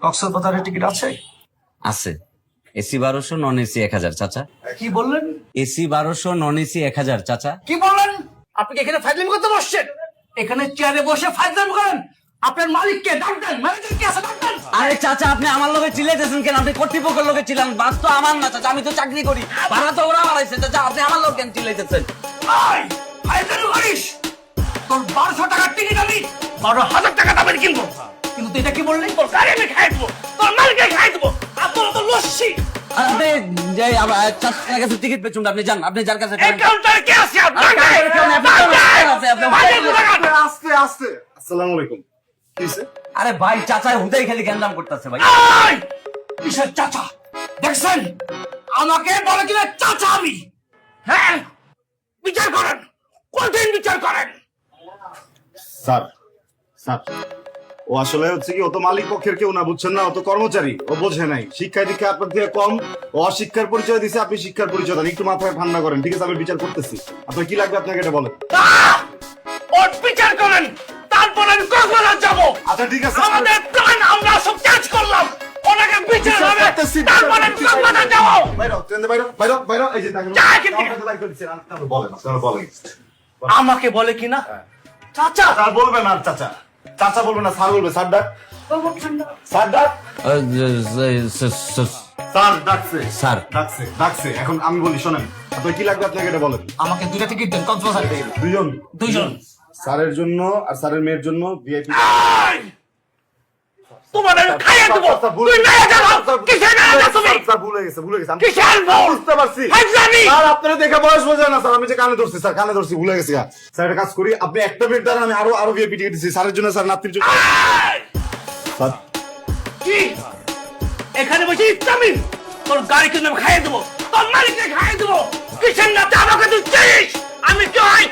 কক্সবাজারের টিকিট আছে? আছে। এসি 1200, নন এসি 1000 চাচা। কি বললেন? এসি 1200, নন এসি 1000 চাচা। কি বললেন? আপনি কি এখানে ফাইজলামি করতে বসছেন? এখানে চেয়ারে বসে ফাইজলামি করেন? আপনার মালিককে ডাকতেন, ম্যানেজার কি আছে ডাকতেন? আরে চাচা, আপনি আমার লোকে চিল্লাইতেছেন কেন? আপনি কর্তৃপক্ষের লোকে চিল্লান, বাস তো আমার না চাচা, আমি তো চাকরি করি, ভাড়া তো ওরা বাড়াইছে চাচা, আপনি আমার লোক কেন চিল্লাইতেছেন? আই ফাইজলামি করিস? তোর 1200 টাকার টিকিট আমি 12,000 টাকা দামের কিনবো, কিন্তু তুই এটা কি বললি? তোর গাড়ি আমি খাই দেবো, তোর মালিককে খাই দেবো, আপনারা তো লস্যি। আপনি যে চাচার কাছে টিকিট পেছুন, আপনি যান, আপনি যার কাছে এই কাউন্টারে কে আছে? আস্তে আস্তে। আসসালামু আলাইকুম। কি হইছে? আরে ভাই, চাচা হুদাই খালি গ্যান্দাম করতেছে ভাই। আই কিসের চাচা? দেখছেন আমাকে বলে কিনা চাচা আমি? হ্যাঁ, বিচার করেন, কঠিন বিচার করেন। স্যার, স্যার, ও আসলে হচ্ছে কি, ও তো মালিক পক্ষের কেউ না, বুঝছেন না, ও তো কর্মচারী, ও বোঝে নাই। শিক্ষা দীক্ষা আপনার থেকে কম, ও অশিক্ষার পরিচয় দিছে, আপনি শিক্ষার পরিচয় দেন। একটু মাথায় ঠান্ডা করেন, ঠিক আছে? আমি বিচার করতেছি। আপনার কি লাগবে আপনাকে এটা বলেন। ওর বিচার করেন, তারপর আমি কক্সবাজার যাব। আচ্ছা ঠিক আছে, আমাদের প্ল্যান আমরা সব চেঞ্জ করলাম, ওনাকে বিচার হবে, করতেছি, তারপর আমি কক্সবাজার যাব। বাইরে হও, ট্রেন দিয়ে বাইরে হও, বাইরে হও, বাইরে হও। এই যে দেখেন, যা এখান থেকে। আমাকে বাইর করে দিচ্ছেন, আপনারা বলেন, আপনারা বলেন। আমাকে বলে কিনা চাচা? স্যার বলবেন না, চাচা, চাচা বলবেন না, স্যার বলবে। স্যার ডাক, স্যার ডাক, স্যার ডাকছে, স্যার। ডাকছে, ডাকছে। এখন আমি বলি, শোনেন, আপনার কি লাগবে আপনাকে এটা বলেন। আমাকে দুইটা টিকিট দেন কক্সবাজার থেকে। দুইজন। স্যারের জন্য আর স্যারের মেয়ের জন্য ভিআইপি। আই! তোমার আমি খাইয়ে দেবো, তুই না যাও, কিসের না যাও তুমি? স্যার ভুলে গেছে, ভুলে গেছে। আমি কিসের ভুল? বুঝতে পারছি। ফাইজলামি! স্যার আপনারা দেখে বয়স বোঝে না স্যার, আমি যে কানে ধরছি স্যার, কানে ধরছি, ভুলে গেছি। স্যার একটা কাজ করি, আপনি একটা মিনিট দাঁড়ান, আমি আরো ভিআইপি টিকিট দিচ্ছি স্যারের জন্য, স্যার নাতির জন্য। আই! স্যার কি? এখানে বসে ইসলামি তোর গাড়ি কিন্তু আমি খাইয়ে দেবো, তোর মালিককে খাইয়ে দেবো। কিসের নাতে আমাকে তুই চিনিস? আমি কি হয়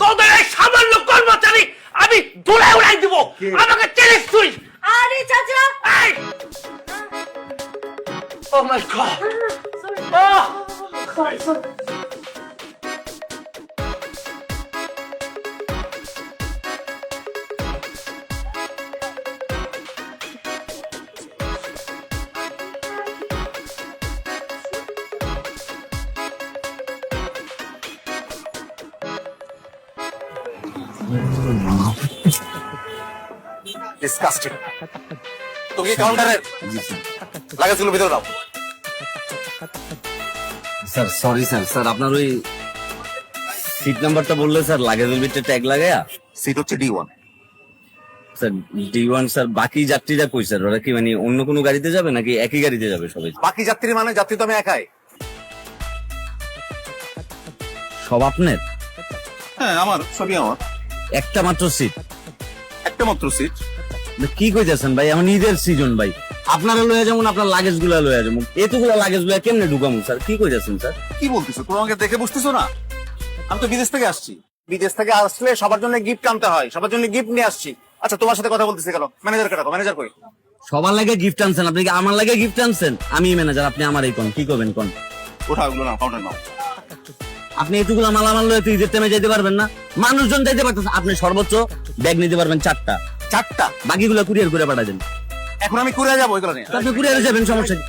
তোদের এই সামান্য কর্মচারী আমি ধুলে উড়াই দিব? আমাকে চিনিস তুই? আরে চাচা, এই! Oh my God! Oh! Disgusting. তুমি কি কাউন্টারের লাগেজগুলো ভিতরে দাও। স্যার সরি স্যার, স্যার আপনার ওই সিট নাম্বারটা বললে স্যার লাগেজের ভিতরে ট্যাগ লাগায়া। সিট হচ্ছে D1। স্যার D1 স্যার, বাকি যাত্রীরা কই স্যার? ওরা কি মানে অন্য কোনো গাড়িতে যাবে নাকি একই গাড়িতে যাবে সবাই? বাকি যাত্রী মানে যাত্রী তো আমি একাই। সব আপনার? হ্যাঁ আমার, সবই আমার। একটা মাত্র সিট? একটা মাত্র সিট। কি কইতেছেন ভাই? আমার নিজের সিজন ভাই, আপনারা লয়ে যেমন আপনার লাগেজ গুলা লয়ে যেমন, এতগুলা লাগেজ গুলা কেমনে ঢুকামু স্যার? কি কইতেছেন স্যার? কি বলতেছো? তুমি আমাকে দেখে বুঝতেছো না? আমি তো বিদেশ থেকে আসছি। বিদেশ থেকে আসলে সবার জন্য গিফট আনতে হয়, সবার জন্য গিফট নিয়ে আসছি। আচ্ছা তোমার সাথে কথা বলতেছি কেন? ম্যানেজার কে ডাকো, ম্যানেজার কই? সবার লাগে গিফট আনছেন, আপনি কি আমার লাগে গিফট আনছেন? আমি ম্যানেজার, আপনি আমার এই কোন কি করবেন কোন? ওঠা ওগুলো না, কাউন্টার নাও। আপনি এতগুলা মালামাল লয়ে তুই যেতে যাইতে পারবেন না? মানুষজন যাইতে পারতেছে, আপনি সর্বোচ্চ ব্যাগ নিতে পারবেন 4টা। 4টা? বাকিগুলো কুরিয়ার করে পাঠাবেন। এখন আমি কুড়িয়ে যাবো ওইগুলো নিয়ে। আপনি কুরিয়ারে যাবেন, সমস্যা কি?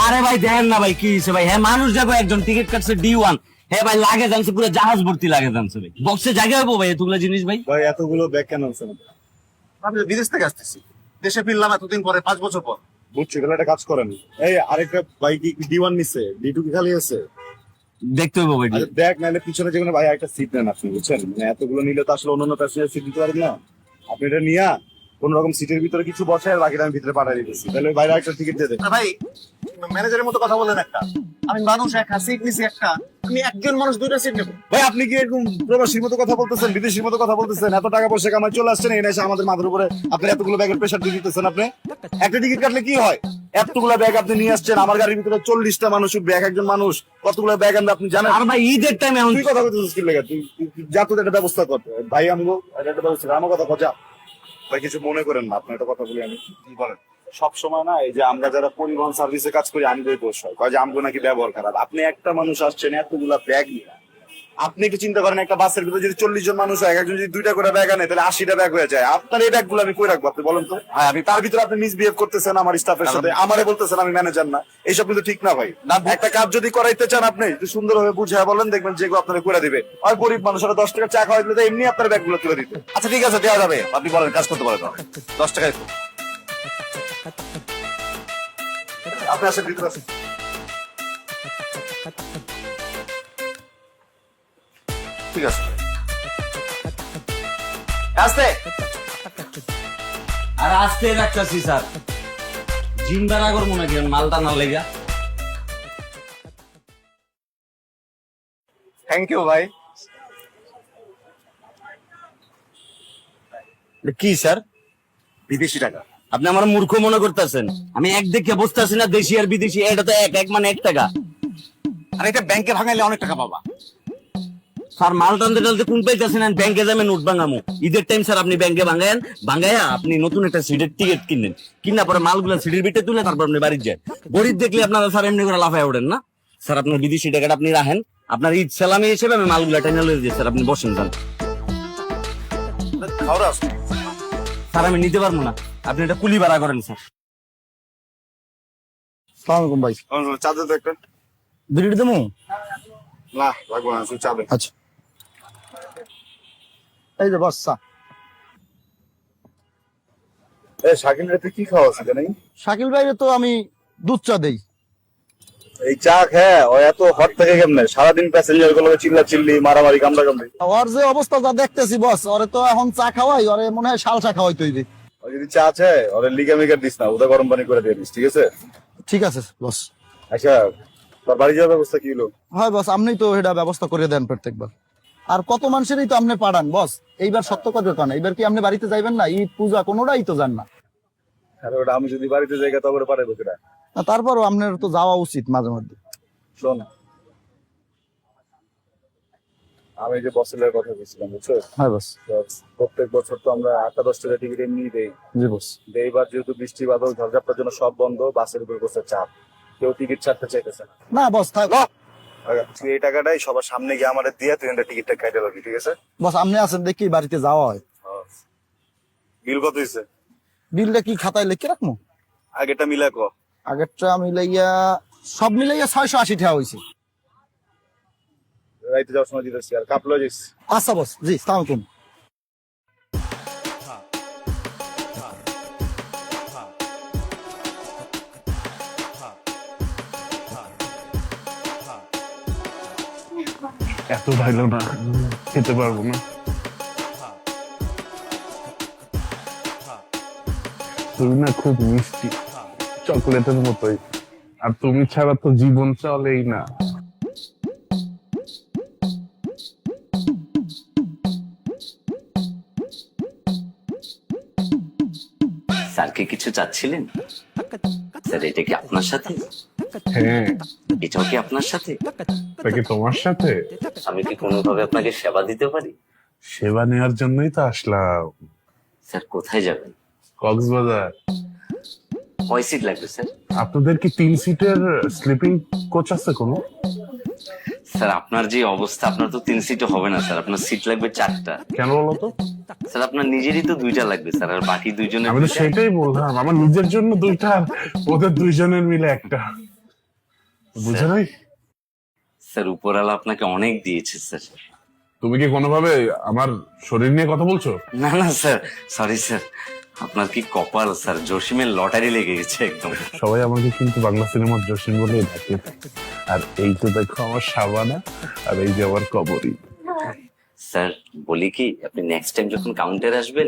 আরে ভাই দেখেন না ভাই, কি হইছে ভাই? হ্যাঁ মানুষ যাবো, একজন টিকিট কাটছে D1, হ্যাঁ ভাই লাগে জানছে, পুরো জাহাজ ভর্তি লাগে জানছে ভাই, বক্সে জায়গা হবো ভাই এতগুলো জিনিস ভাই? ভাই এতগুলো ব্যাগ কেন আনছেন? আমি তো বিদেশ থেকে আসতেছি, দেশে ফিরলাম এতদিন পরে, 5 বছর পর। বুঝছি, তাহলে একটা কাজ করেন, এই আরেকটা ভাই কি D1 নিছে, D2 কি খালি আছে? দেখতে হইব ভাই। আচ্ছা দেখ, নাহলে পিছনে যেগুলো ভাই একটা সিট নেন আপনি, বুঝছেন? মানে এতগুলো নিলে তো আসলে অন্যান্য প্যাসেঞ্জার সিট দিতে পারেন না। আপনি এটা নিয়া কোন রকম সিটের ভিতরে কিছু বসে, আর বাকিটা আমি ভিতরে পাঠিয়ে দিতেছি, তাহলে বাইরে একটা টিকিট দিয়ে দেন। ভাই ম্যানেজারের মতো কথা বলেন একটা, আমি মানুষ একা, সিট নিছি একটা, আমি একজন মানুষ 2টা সিট নেব। ভাই আপনি কি এরকম প্রবাসীর মতো কথা বলতেছেন, বিদেশির মতো কথা বলতেছেন? এত টাকা পয়সা কামাই চলে আসছেন, এনে এসে আমাদের মাথার উপরে আপনি এতগুলো ব্যাগের প্রেশার দিয়ে দিতেছেন। আপনি একটা টিকিট কাটলে কি হয়? এতগুলো ব্যাগ আপনি নিয়ে আসছেন, আমার গাড়ির ভিতরে 40টা মানুষ উঠবে, এক একজন মানুষ কতগুলো ব্যাগ আনবে আপনি জানেন? আর ভাই ঈদের টাইম এখন তুই কথা বলতেছিস কি লেগে? তুই যা, তো একটা ব্যবস্থা কর ভাই। আমগো একটা ব্যবস্থা, আমার কথা খোঁজা ভাই, কিছু মনে করেন না, আপনার একটা কথা বলি আমি। কি বলেন? সব সময় না এই যে আমরা যারা পরিবহন সার্ভিসে কাজ করি, আমাদের দোষ হয়, কয় যে আমগো নাকি ব্যবহার খারাপ। আপনি একটা মানুষ আসছেন এতগুলা ব্যাগ নিয়ে, আপনি একটু চিন্তা করেন, একটা বাসের ভিতরে যদি 40 জন মানুষ হয়, একজন যদি 2টা করে ব্যাগ আনে তাহলে 80টা ব্যাগ হয়ে যায়। আপনার এই ব্যাগগুলো আমি কই রাখবো আপনি বলেন তো? আমি তার ভিতরে আপনি মিসবিহেভ করতেছেন আমার স্টাফের সাথে, আমারে বলতেছেন আমি ম্যানেজার না, এইসব কিন্তু ঠিক না ভাই। একটা কাজ যদি করাইতে চান আপনি একটু সুন্দরভাবে বুঝায় বলেন, দেখবেন যেগুলো আপনারা করে দিবে। আর গরিব মানুষেরা 10 টাকা চা খাওয়াই দিলে এমনি আপনার ব্যাগগুলো তুলে দিতে। আচ্ছা ঠিক আছে, দেওয়া যাবে, আপনি বলেন, কাজ করতে পারেন। 10 টাকায় আপনি আসেন, ভিতরে আসেন। ঠিক আছে। আস্তে আর আস্তে রাখতেছি স্যার, জিম্বার আগর মনে করেন মালটা না লেগা। থ্যাংক ইউ ভাই। কি স্যার? বিদেশি টাকা। আপনি আমার মূর্খ মনে করতেছেন? আমি এক দেখে বুঝতেছি না দেশি আর বিদেশি, এটা তো এক মানে 1 টাকা। আর এটা ব্যাংকে ভাঙাইলে অনেক টাকা পাবা। স্যার মাল টানতে টানতে কোন পাইতেছেন, ব্যাংকে যাবেন নোট ভাঙামু। ঈদের টাইম স্যার আপনি ব্যাংকে ভাঙায়া আপনি নতুন একটা সিটের টিকিট কিনেন, কিনা পরে মালগুলো সিটের ভিতরে তুলে তারপর আপনি বাড়ি যায়। গরিব দেখলে আপনারা স্যার এমনি করে লাফায় ওঠেন না। স্যার আপনার বিদেশি টাকাটা আপনি রাখেন, আপনার ঈদ সালামি হিসেবে আমি মালগুলো টেনে লয়ে দিই। স্যার আপনি বসেন যান। স্যার আমি নিতে পারবো না, আপনি এটা কুলি ভাড়া করেন স্যার। সালাম আলাইকুম ভাই। চা দে তো একটা। বিড়ি দেবো? না লাগবো না, শুধু চা দে। আচ্ছা, এই যে বস চা। শাকিল রাতে কি খাওয়া আছে জানি? শাকিল ভাইরে তো আমি দুধ চা দেই। এই চা খেয়ে ও এত হট থাকে কেমনে? সারাদিন প্যাসেঞ্জার গুলো চিল্লা চিল্লি মারামারি কামড়া কামড়ি। ওর যে অবস্থা যা দেখতেছি বস, ওরে তো এখন চা খাওয়াই, ওরে মনে হয় শাল চা খাওয়াই তৈরি। ও যদি চা আছে ওরে লিগা মিগার দিস না, ওটা গরম পানি করে দিয়ে দিস, ঠিক আছে? ঠিক আছে বস। আচ্ছা তোর বাড়ি যাওয়ার ব্যবস্থা কি হলো? হয় বস, আপনি তো এটা ব্যবস্থা করে দেন প্রত্যেকবার। আর কত মানুষেরই তো আপনি পাঠান বস, এইবার সত্য কথা কান, এইবার কি আপনি বাড়িতে যাইবেন না? ঈদ পূজা কোনোটাই তো যান না। আরে ওটা আমি যদি বাড়িতে যাই তবে পাঠাবো কিনা? না, তারপরও আপনার তো যাওয়া উচিত মাঝে মধ্যে। শোন, আমি যে বসের কথা বলছিলাম বুঝছো, হ্যাঁ বস। প্রত্যেক বছর তো আমরা 8-10 টাকা টিকিট এমনি দেই। জি বস। এইবার যেহেতু বৃষ্টি বাদল ঝড়ঝাপটার জন্য সব বন্ধ, বাসের উপর বসে চাপ, কেউ টিকিট ছাড়তে চাইতেছে না। না বস থাক। তুই এই টাকাটাই সবার সামনে গিয়ে আমাদের দিয়ে তুই টিকিটটা কেটে রাখবি, ঠিক আছে? বস আপনি আছেন দেখি বাড়িতে যাওয়া হয়। বিল কত হয়েছে? বিলটা কি খাতায় লিখে রাখবো? আগেটা মিলা ক। আগেরটা মিলাইয়া সব মিলাইয়া 680 টাকা হয়েছে। রাইতে যাওয়ার সময় দিতেছি, আর কাপলো যাইস। আচ্ছা বস, জি সালাম আলাইকুম। এত ভালো না, খেতে পারবো না। তুমি না খুব মিষ্টি, চকলেটের মতোই। আর তুমি ছাড়া তো জীবন চলেই না। স্যারকে কিছু চাচ্ছিলেন? স্যার এটা কি আপনার সাথে? হ্যাঁ, এটাও কি আপনার সাথে? তা কি তোমার সাথে? আমি কি কোনোভাবে আপনাকে সেবা দিতে পারি? সেবা নেওয়ার জন্যই তো আসলাম। স্যার কোথায় যাবেন? কক্সবাজার। কয় সিট লাগবে স্যার? আপনাদের কি 3 সিটের স্লিপিং কোচ আছে কোনো? স্যার আপনার যে অবস্থা, আপনার তো 3 সিটও হবে না স্যার, আপনার সিট লাগবে 4টা। কেন বলো তো? স্যার আপনার নিজেরই তো 2টা লাগবে স্যার, আর বাকি 2 জনের। আমি তো সেটাই বললাম, আমার নিজের জন্য 2টা, ওদের 2 জনের মিলে একটা। বুঝে নাই? স্যার উপরওয়ালা আপনাকে অনেক দিয়েছে স্যার। তুমি কি কোনোভাবে আমার শরীর নিয়ে কথা বলছো? না না স্যার, সরি স্যার, আপনার কি কপাল স্যার, জসিমের লটারি লেগে গেছে একদম। সবাই আমাকে কিন্তু বাংলা সিনেমার জসিম বলেই ডাকে। আর এই তো দেখো আমার সাবানা, আর এই যে আমার কবরী। স্যার বলি কি, আপনি নেক্সট টাইম যখন কাউন্টারে আসবেন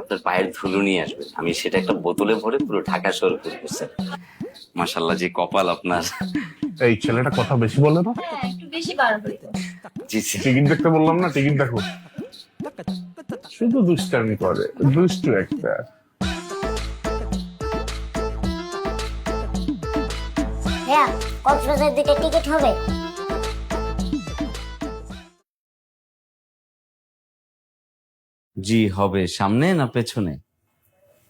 আপনার পায়ের ধুলো নিয়ে আসবেন, আমি সেটা একটা বোতলে ভরে পুরো ঢাকা শহর করবো স্যার। মাশাআল্লাহ যে কপাল আপনার। এই ছেলেটা কথা বেশি বলে না? একটু বেশি বাড়াবাড়ি তো। জি স্যার। টিকিট দেখতে বললাম না, টিকিট দেখো। শুধু দুষ্টামি করে, দুষ্টু একটা। ভাইয়া কক্সবাজার দিকে টিকিট হবে? জি হবে। সামনে না পেছনে?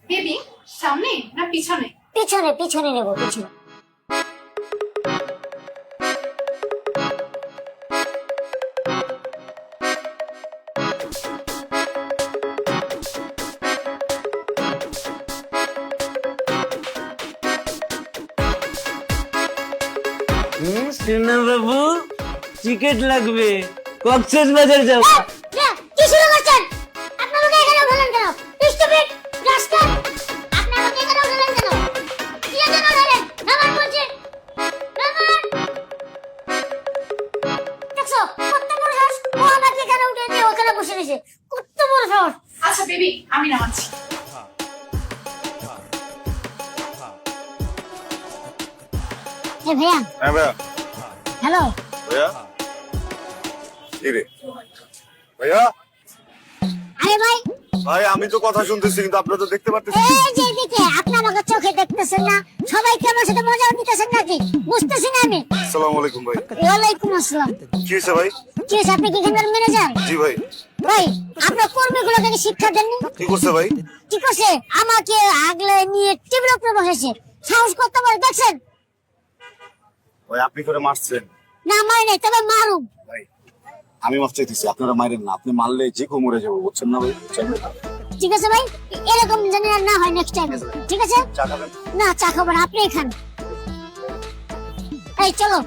বেবি সামনে না পিছনে? পিছনে পিছনে নেব, পিছনে। সোনা বাবু টিকিট লাগবে কক্সেস বাজার যাব কি শুরু করছেন? আপনারা লোকে এখানে উঠলেন কেন? Stupid rascal! আপনারা লোকে এখানে উঠলেন কেন? কি জন্য উঠলেন? নামান বলছি। নামান! দেখছো? কত বড় সাহস! ও আমাকে এখানে উঠে দিয়ে ওখানে বসে রয়েছে। কত বড় সাহস! আচ্ছা বেবি আমি নামাচ্ছি। এ ভাইয়া, হ্যাঁ ভাইয়া হ্যালো। ভাইয়া কি রে ভাইয়া আরে ভাই, ভাই আমি তো কথা শুনতেছি কিন্তু আপনারা তো দেখতে পারতেছেন এই যে এদিকে আপনি আমাকে চোখে দেখতেছেন না? সবাই কি আমার সাথে মজা নিতেছেন নাকি? বুঝতেছি না আমি। আসসালামু আলাইকুম ভাই ওয়ালাইকুম আসসালাম। কি হয়েছে ভাই কি হয়েছে? আপনি কি এখানকার ম্যানেজার? জি ভাই ভাই, আপনার কর্মীগুলোকে কি শিক্ষা দেননি? কি করছে ভাই কি করছে? আমাকে আগলে নিয়ে টেবিল উপরে বসেছে। সাহস করতে পারে দেখছেন? ভাই আপনি করে মারছেন না মারি নাই, তবে মারুম। ভাই আমি মাফ চাইতেছি আপনারা মারেন না আপনি মারলে যে কেউ মরে যাবো বুঝছেন না ভাই বুঝছেন? ঠিক আছে ভাই, এরকম যেন আর না হয় নেক্সট টাইম। ঠিক আছে? চা খাবেন না, চা খাবেন আপনি খান। এই চলো।